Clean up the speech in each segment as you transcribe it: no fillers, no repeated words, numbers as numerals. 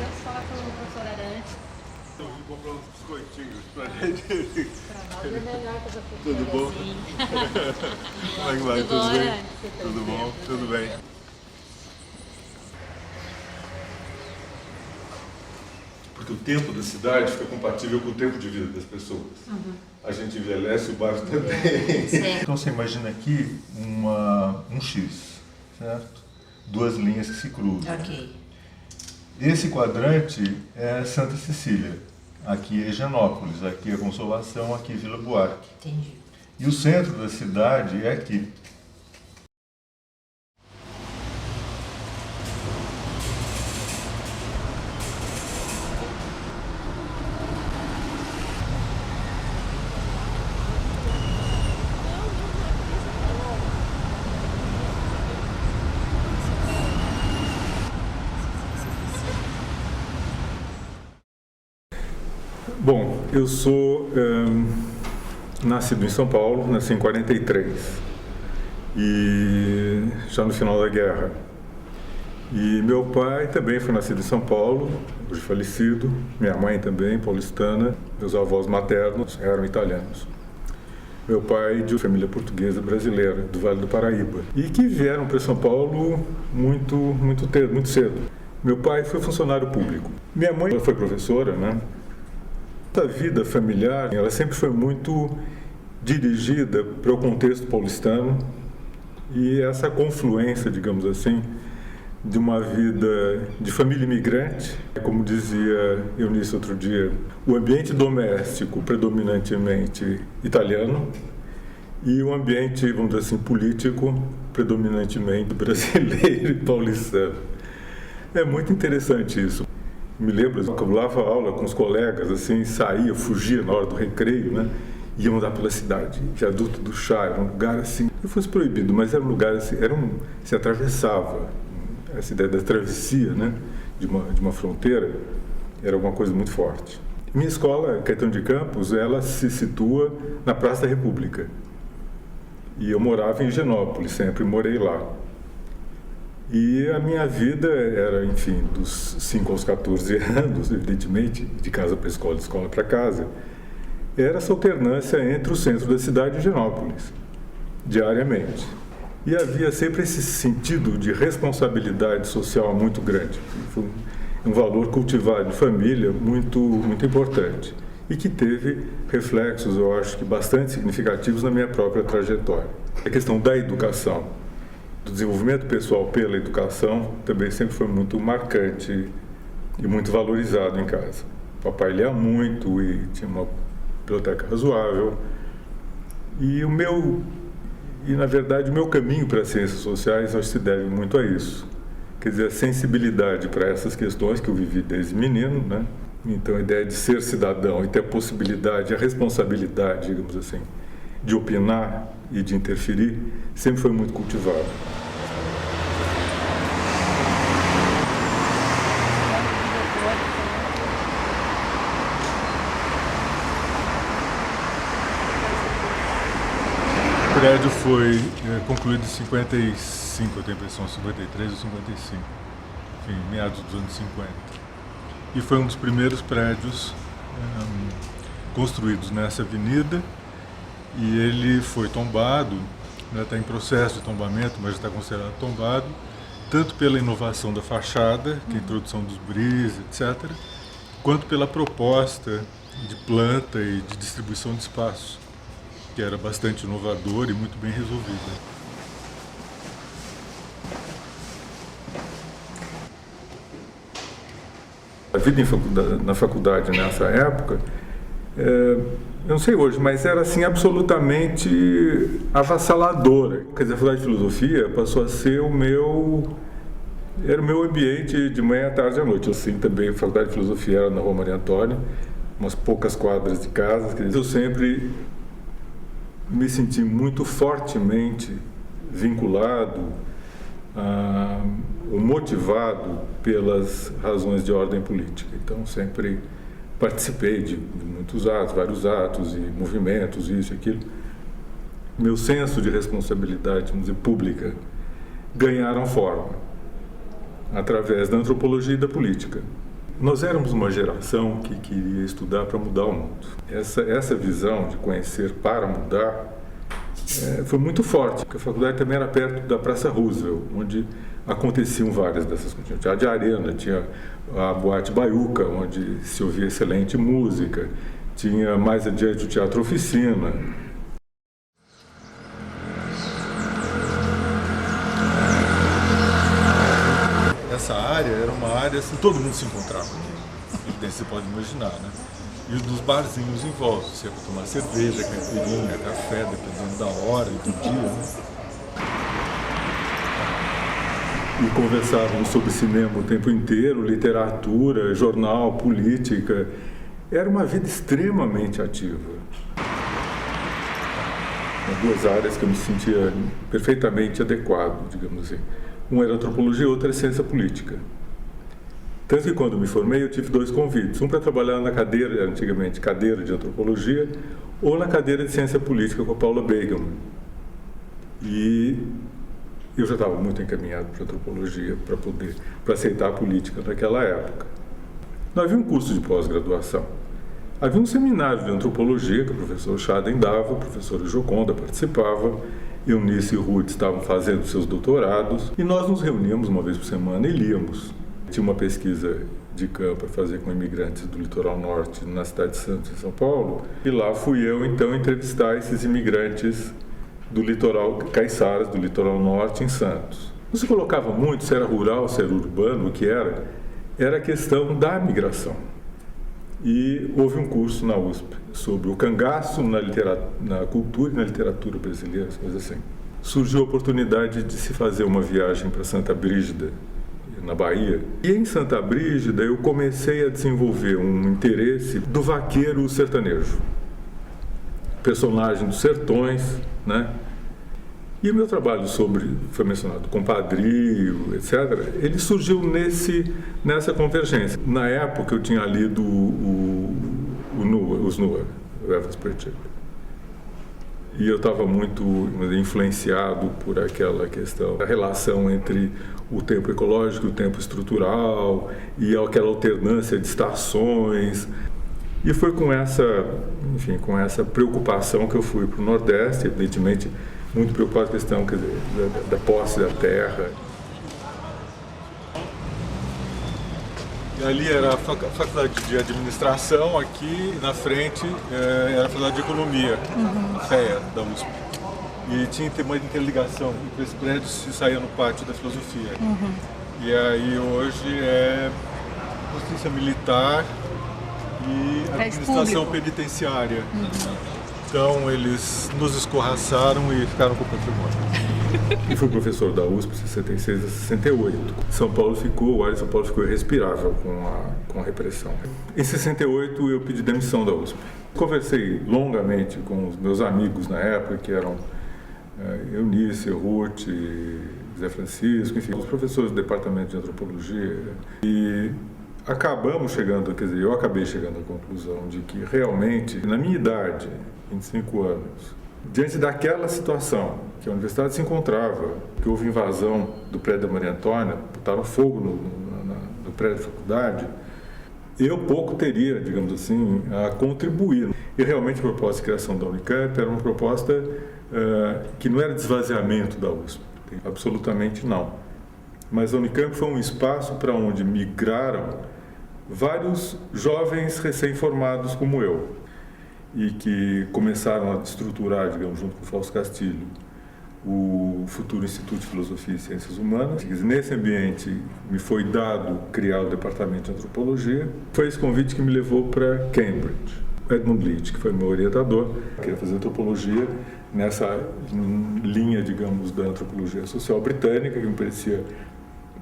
Antes falar com o professor Arantes. Eu vim comprar uns biscoitinhos pra gente. Pra nós é melhor que eu Tudo bom? assim. Como é que vai? Tudo bom, Tudo bem? Arantes? Tudo bom? Tudo bem. Porque o tempo da cidade fica compatível com o tempo de vida das pessoas. A gente envelhece, o bairro também. Certo. Então você imagina aqui um X, certo? Duas linhas que se cruzam. Ok. Esse quadrante é Santa Cecília. Aqui é Higienópolis, aqui é Consolação, aqui é Vila Buarque. Entendi. E o centro da cidade é aqui. Bom, eu sou nascido em São Paulo, nasci em 43, e já no final da guerra. E meu pai também foi nascido em São Paulo, hoje falecido, minha mãe também, paulistana, meus avós maternos eram italianos. Meu pai de família portuguesa brasileira, do Vale do Paraíba, e que vieram para São Paulo muito cedo. Meu pai foi funcionário público. Minha mãe foi professora, né? A vida familiar, ela sempre foi muito dirigida para o contexto paulistano e essa confluência, digamos assim, de uma vida de família imigrante, como dizia Eunice outro dia, o ambiente doméstico predominantemente italiano e o ambiente, vamos dizer assim, político predominantemente brasileiro e paulistano. É muito interessante isso. Me lembro que eu dava aula com os colegas, assim, saía, fugia na hora do recreio, né? Íamos lá pela cidade, Viaduto do Chá, era um lugar assim, não fosse proibido, mas era um lugar assim, se atravessava, essa ideia da travessia, né? De uma fronteira, era uma coisa muito forte. Minha escola, Caetano de Campos, ela se situa na Praça da República. E eu morava em Higienópolis, sempre morei lá. E a minha vida era, enfim, dos 5 aos 14 anos, evidentemente, de casa para escola, de escola para casa, era essa alternância entre o centro da cidade e Higienópolis, diariamente. E havia sempre esse sentido de responsabilidade social muito grande. Foi um valor cultivado de família muito importante e que teve reflexos, eu acho que bastante significativos na minha própria trajetória. A questão da educação, do desenvolvimento pessoal pela educação, também sempre foi muito marcante e muito valorizado em casa. O papai lia muito e tinha uma biblioteca razoável. E na verdade, o meu caminho para as ciências sociais acho que se deve muito a isso. Quer dizer, a sensibilidade para essas questões que eu vivi desde menino, né? Então, a ideia de ser cidadão e ter a possibilidade, a responsabilidade, digamos assim, de opinar e de interferir, sempre foi muito cultivado. O prédio foi concluído em 55, eu tenho a impressão, 53 ou 55, enfim, meados dos anos 50. E foi um dos primeiros prédios construídos nessa avenida, e ele foi tombado, está em processo de tombamento, mas já está considerado tombado, tanto pela inovação da fachada, que é a introdução dos bris, etc., quanto pela proposta de planta e de distribuição de espaço, que era bastante inovador e muito bem resolvida. A vida na faculdade nessa época, eu não sei hoje, mas era assim absolutamente avassaladora. Quer dizer, a Faculdade de Filosofia passou a ser era o meu ambiente de manhã, à tarde e à noite. Assim, também a Faculdade de Filosofia era na Rua Maria Antônia, umas poucas quadras de casa. Quer dizer, eu sempre me senti muito fortemente vinculado ou motivado pelas razões de ordem política. Então, sempre participei de muitos atos, vários atos e movimentos, isso e aquilo. Meu senso de responsabilidade, vamos dizer, pública, ganharam forma através da antropologia e da política. Nós éramos uma geração que queria estudar para mudar o mundo. Essa visão de conhecer para mudar foi muito forte, porque a faculdade também era perto da Praça Roosevelt, onde aconteciam várias dessas coisas. Tinha o Teatro de Arena, tinha a Boate Baiuca, onde se ouvia excelente música, tinha mais adiante o Teatro Oficina. Essa área era uma área assim, todo mundo se encontrava aqui, você pode imaginar, né? E dos barzinhos em volta, você ia tomar cerveja, caipirinha, café, dependendo da hora e do dia, né? E conversávamos sobre cinema o tempo inteiro, literatura, jornal, política. Era uma vida extremamente ativa. Duas áreas que eu me sentia perfeitamente adequado, digamos assim. Um era antropologia e outra era ciência política. Tanto que quando me formei eu tive 2 convites. Um para trabalhar na cadeira, antigamente cadeira de antropologia, ou na cadeira de ciência política com a Paula Begelman. E eu já estava muito encaminhado para antropologia para aceitar a política naquela época. Não havia um curso de pós-graduação. Havia um seminário de antropologia que o professor Schaden dava, o professor Joconda participava, Eunice e Ruth estavam fazendo seus doutorados e nós nos reuníamos uma vez por semana e líamos. Tinha uma pesquisa de campo para fazer com imigrantes do litoral norte na cidade de Santos, em São Paulo, e lá fui eu então entrevistar esses imigrantes do litoral caiçaras, do litoral norte em Santos. Não se colocava muito se era rural, se era urbano, o que era a questão da migração. E houve um curso na USP sobre o cangaço na cultura e na literatura brasileira, coisas assim. Surgiu a oportunidade de se fazer uma viagem para Santa Brígida, na Bahia. E em Santa Brígida eu comecei a desenvolver um interesse do vaqueiro sertanejo, personagem dos sertões, né? E o meu trabalho foi mencionado, compadrio, etc., ele surgiu nessa convergência. Na época eu tinha lido os Nua, o Evans Pritchard. E eu estava muito influenciado por aquela questão da relação entre o tempo ecológico e o tempo estrutural e aquela alternância de estações. E foi com essa preocupação que eu fui para o Nordeste, evidentemente muito preocupado com a questão, quer dizer, da posse da terra. E ali era a faculdade de administração, aqui na frente era a faculdade de economia, a FEA da USP. E tinha uma interligação entre esse prédio se saía no pátio da filosofia. E aí hoje é justiça militar e administração penitenciária. Então eles nos escorraçaram e ficaram com o patrimônio. E fui professor da USP de 66 a 68. O ar de São Paulo ficou irrespirável com a repressão. Em 68 eu pedi demissão da USP. Conversei longamente com os meus amigos na época, que eram Eunice, Ruth, Zé Francisco, enfim, os professores do departamento de antropologia. E acabamos chegando, quer dizer, eu acabei chegando à conclusão de que realmente, na minha idade, 25 anos, diante daquela situação que a universidade se encontrava, que houve invasão do prédio da Maria Antônia, botaram fogo no prédio da faculdade, eu pouco teria, digamos assim, a contribuir. E realmente a proposta de criação da Unicamp era uma proposta que não era desvaziamento da USP, absolutamente não. Mas a Unicamp foi um espaço para onde migraram vários jovens recém-formados como eu, e que começaram a estruturar, digamos, junto com o Fausto Castilho, o futuro Instituto de Filosofia e Ciências Humanas. Nesse ambiente me foi dado criar o Departamento de Antropologia. Foi esse convite que me levou para Cambridge. Edmund Leach, que foi meu orientador, queria fazer antropologia nessa linha, digamos, da antropologia social britânica, que me parecia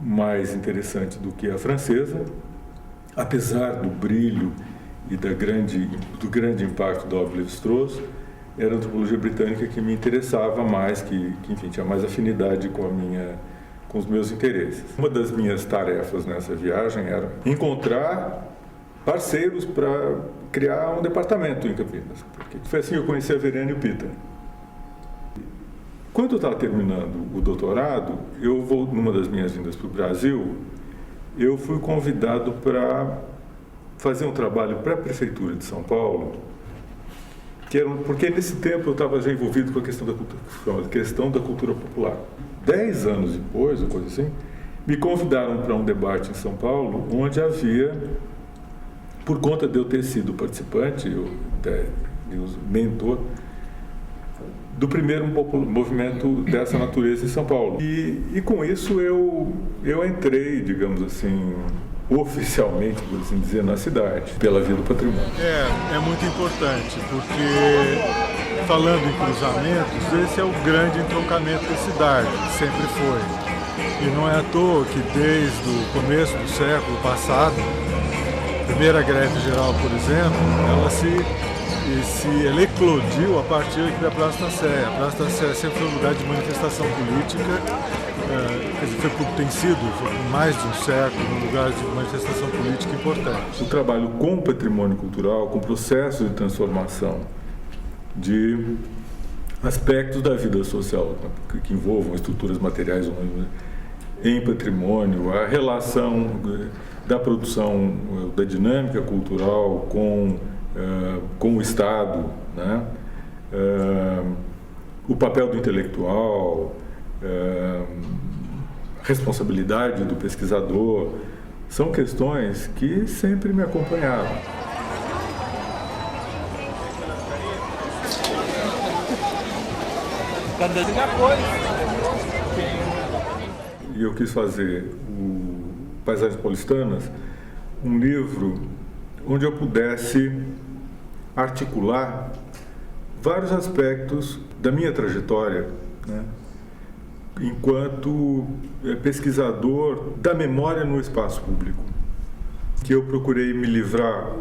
mais interessante do que a francesa, apesar do brilho e do grande impacto da obra Lévi-Strauss. Era a antropologia britânica que me interessava mais, que enfim, tinha mais afinidade com os meus interesses. Uma das minhas tarefas nessa viagem era encontrar parceiros para criar um departamento em Campinas. Porque foi assim que eu conheci a Verena e o Peter. Quando eu estava terminando o doutorado, numa das minhas vindas para o Brasil, eu fui convidado para fazer um trabalho para a Prefeitura de São Paulo, porque nesse tempo eu estava já envolvido com a questão da cultura popular. 10 anos depois, ou coisa assim, me convidaram para um debate em São Paulo, onde havia, por conta de eu ter sido participante, mentor, do primeiro movimento dessa natureza em São Paulo. E com isso eu entrei, digamos assim, oficialmente, por assim dizer, na cidade, pela via do patrimônio. É muito importante, porque, falando em cruzamentos, esse é o grande entroncamento da cidade, sempre foi. E não é à toa que desde o começo do século passado, a primeira greve geral, por exemplo, ela eclodiu a partir aqui da Praça da Sé. A Praça da Sé sempre foi um lugar de manifestação política, quer dizer, tem sido por mais de um século um lugar de manifestação política importante. O trabalho com patrimônio cultural, com processo de transformação de aspectos da vida social que envolvam estruturas materiais em patrimônio, a relação da produção, da dinâmica cultural com o Estado, né? O papel do intelectual, a responsabilidade do pesquisador, são questões que sempre me acompanharam. E eu quis fazer o Paisagens Paulistanas, um livro onde eu pudesse articular vários aspectos da minha trajetória, né, enquanto pesquisador da memória no espaço público, que eu procurei me livrar,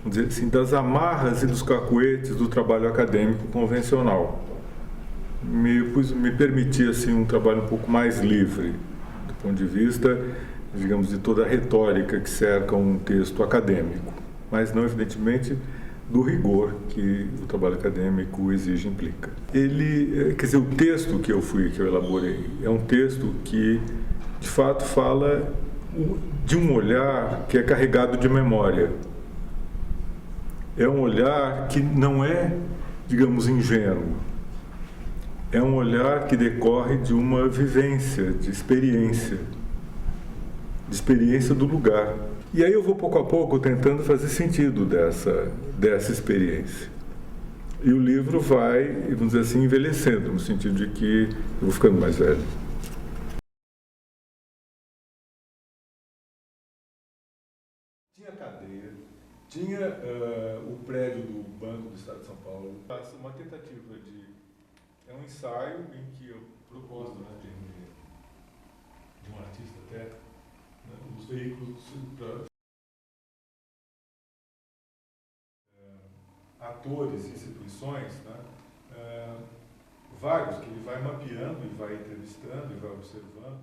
vamos dizer assim, das amarras e dos cacuetes do trabalho acadêmico convencional. Me permitir assim, um trabalho um pouco mais livre, do ponto de vista, digamos, de toda a retórica que cerca um texto acadêmico, mas não, evidentemente, do rigor que o trabalho acadêmico exige e implica. Quer dizer, o texto que eu elaborei, é um texto que, de fato, fala de um olhar que é carregado de memória. É um olhar que não é, digamos, ingênuo. É um olhar que decorre de uma vivência, de experiência do lugar. E aí eu vou pouco a pouco tentando fazer sentido dessa experiência. E o livro vai, vamos dizer assim, envelhecendo, no sentido de que eu vou ficando mais velho. Tinha cadeia, tinha o prédio do Banco do Estado de São Paulo. Uma tentativa é um ensaio em que eu proposto, né, de um artista até, né, os veículos atores, instituições, né, vários que ele vai mapeando e vai entrevistando e vai observando.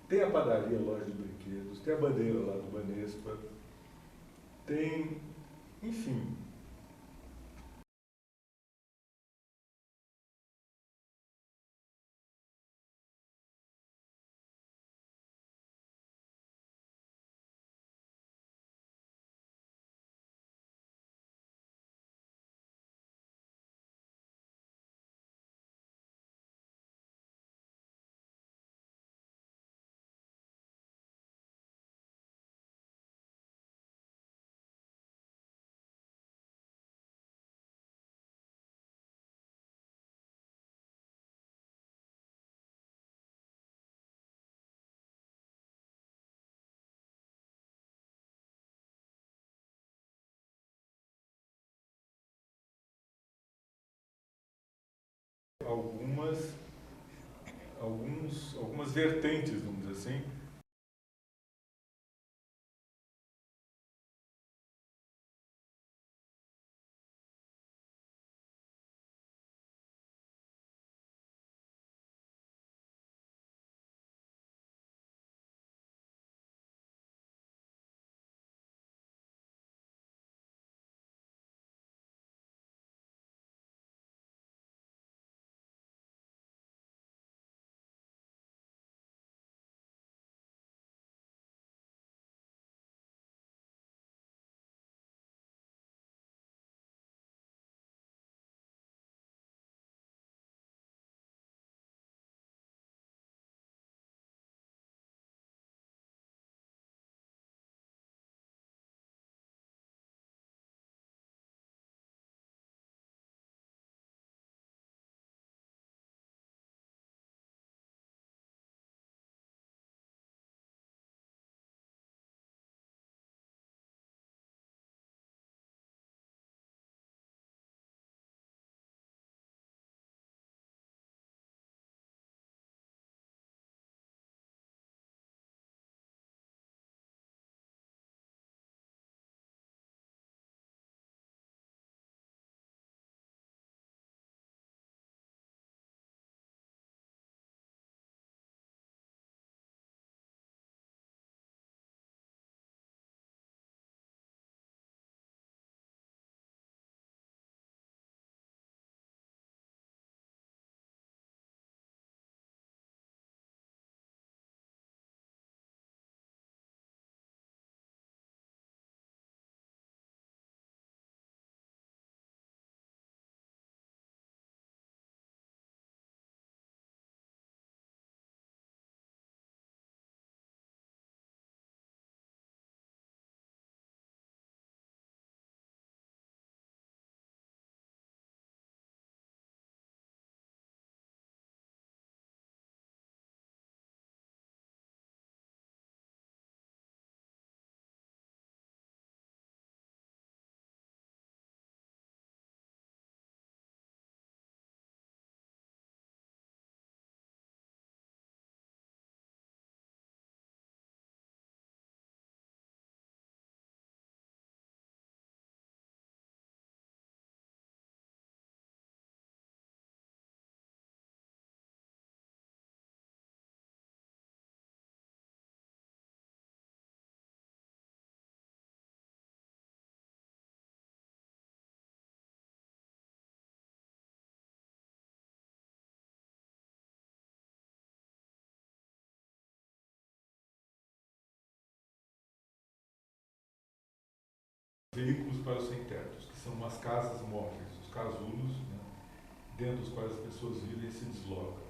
Tem a padaria, a loja de brinquedos, tem a bandeira lá do Banespa, tem, enfim. Algumas vertentes, vamos dizer assim. Veículos para os sem-tetos, que são umas casas móveis, os casulos, né, dentro dos quais as pessoas vivem e se deslocam.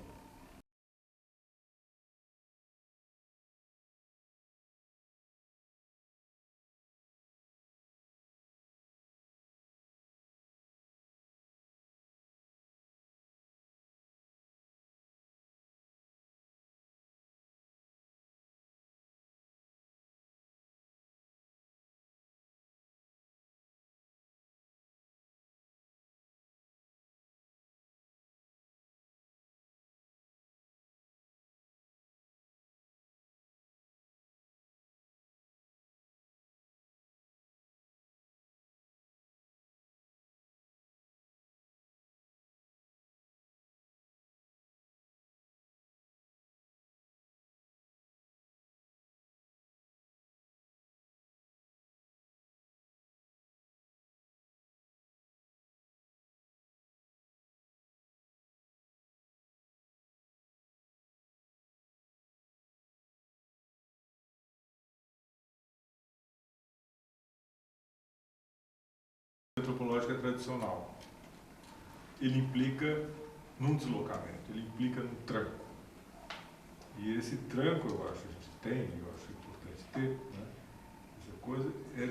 antropológica tradicional. Ele implica num deslocamento, ele implica num tranco. E esse tranco, eu acho, a gente tem, eu acho importante ter, né? Essa coisa é